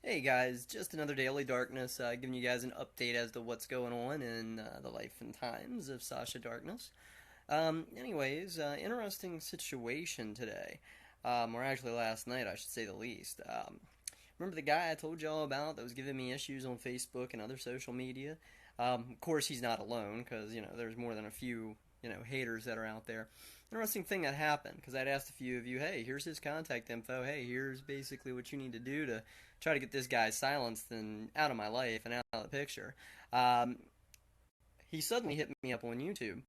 Hey guys, just another Daily Darkness, giving you guys an update as to what's going on in the life and times of Sasha Darkness. Interesting situation today, or actually last night, I should say the least. Remember the guy I told y'all about that was giving me issues on Facebook and other social media? Of course, he's not alone because there's more than a few haters that are out there. Interesting thing that happened because I'd asked a few of you, hey, here's his contact info. Hey, here's basically what you need to do to try to get this guy silenced and out of my life and out of the picture. Um, he suddenly hit me up on YouTube.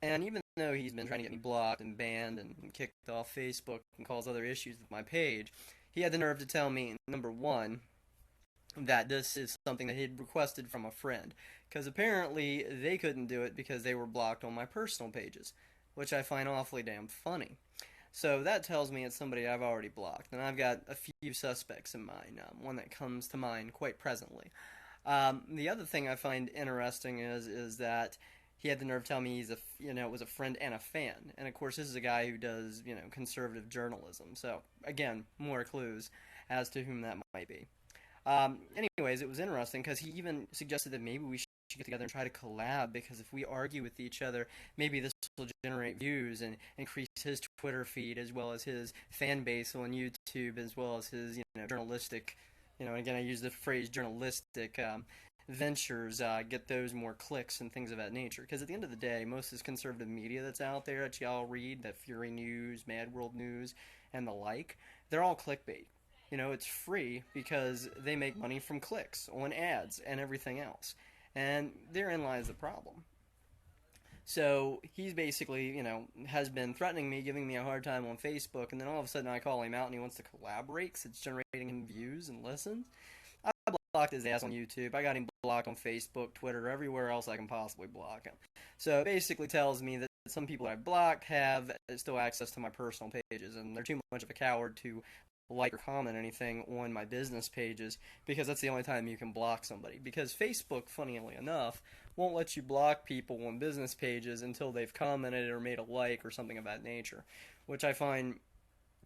And even though he's been trying to get me blocked and banned and kicked off Facebook and cause other issues with my page, he had the nerve to tell me, number one, that this is something that he'd requested from a friend. Because apparently they couldn't do it because they were blocked on my personal pages, which I find awfully damn funny. So that tells me it's somebody I've already blocked, and I've got a few suspects in mind. One that comes to mind quite presently. The other thing I find interesting is that he had the nerve to tell me was a friend and a fan, and of course this is a guy who does conservative journalism. So again, more clues as to whom that might be. Anyways, it was interesting because he even suggested that maybe we should get together and try to collab because if we argue with each other, maybe this will generate views and increase his Twitter feed as well as his fan base on YouTube as well as his journalistic, again I use the phrase journalistic ventures, get those more clicks and things of that nature. Because at the end of the day, most of this conservative media that's out there that y'all read, that Fury News, Mad World News, and the like, they're all clickbait. It's free because they make money from clicks on ads and everything else. And therein lies the problem. So he's basically, has been threatening me, giving me a hard time on Facebook, and then all of a sudden I call him out and he wants to collaborate because it's generating him views and listens. I blocked his ass on YouTube. I got him blocked on Facebook, Twitter, everywhere else I can possibly block him. So it basically tells me that some people I've blocked have still access to my personal pages, and they're too much of a coward to like or comment anything on my business pages because that's the only time you can block somebody. Because Facebook, funnily enough, won't let you block people on business pages until they've commented or made a like or something of that nature, which I find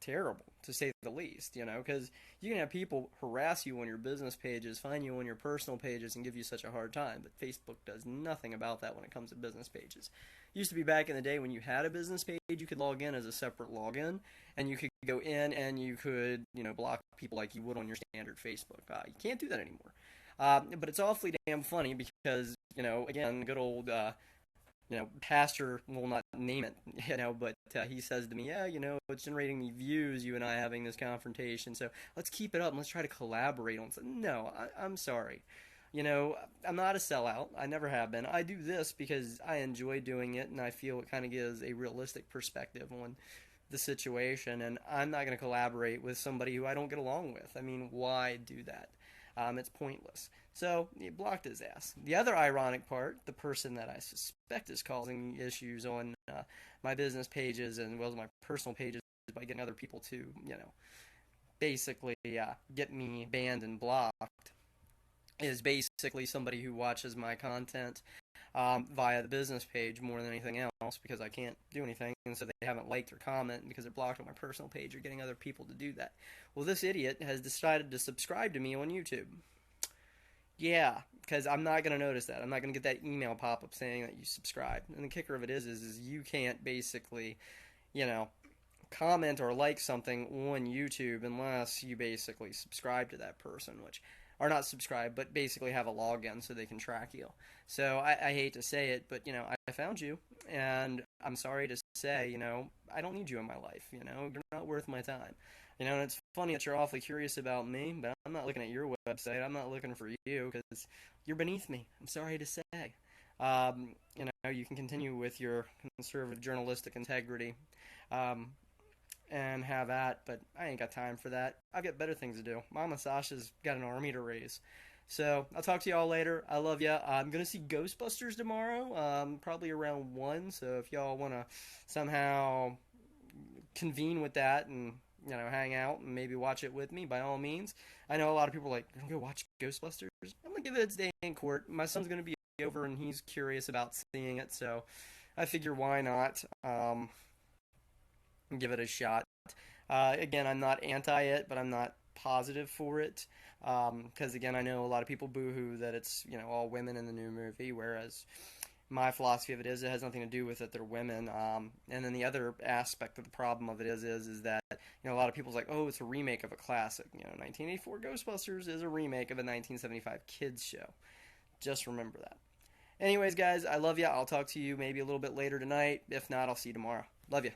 terrible to say the least, because you can have people harass you on your business pages, find you on your personal pages, and give you such a hard time, but Facebook does nothing about that when it comes to business pages. It used to be back in the day when you had a business page, you could log in as a separate login, and you could go in and you could, block people like you would on your standard Facebook. You can't do that anymore. But it's awfully damn funny because, again, good old pastor will not name it, but he says to me, yeah, it's generating me views, you and I having this confrontation, so let's keep it up and let's try to collaborate on something. No, I'm sorry. I'm not a sellout. I never have been. I do this because I enjoy doing it, and I feel it kind of gives a realistic perspective on the situation, and I'm not going to collaborate with somebody who I don't get along with. I mean, why do that? It's pointless. So he blocked his ass. The other ironic part, the person that I suspect is causing issues on my business pages and well as my personal pages by getting other people to, basically get me banned and blocked, is basically somebody who watches my content via the business page more than anything else because I can't do anything, and so they haven't liked or commented because they're blocked on my personal page or getting other people to do that. Well, this idiot has decided to subscribe to me on YouTube. Yeah, because I'm not going to notice that. I'm not going to get that email pop-up saying that you subscribed. And the kicker of it is you can't basically, you know, comment or like something on YouTube unless you basically subscribe to that person, which or not subscribe, but basically have a login so they can track you. So I hate to say it, but I found you, and I'm sorry to say, I don't need you in my life. You're not worth my time. And it's funny that you're awfully curious about me, but I'm not looking at your website. I'm not looking for you because you're beneath me. I'm sorry to say. You can continue with your conservative journalistic integrity. And have that, but I ain't got time for that. I've got better things to do. Mama Sasha's got an army to raise. So I'll talk to y'all later. I love ya. I'm gonna see Ghostbusters tomorrow, probably around 1. So if y'all wanna somehow convene with that and hang out and maybe watch it with me, by all means. I know a lot of people are like, "You're gonna go watch Ghostbusters." I'm gonna give it its day in court. My son's gonna be over and he's curious about seeing it, so I figure why not. Give it a shot. Again, I'm not anti it, but I'm not positive for it. Because again, I know a lot of people boohoo that it's all women in the new movie, whereas my philosophy of it is it has nothing to do with it. They're women. And then the other aspect of the problem of it is that a lot of people's like, oh, it's a remake of a classic. 1984 Ghostbusters is a remake of a 1975 kids show. Just remember that. Anyways, guys, I love you. I'll talk to you maybe a little bit later tonight. If not, I'll see you tomorrow. Love you.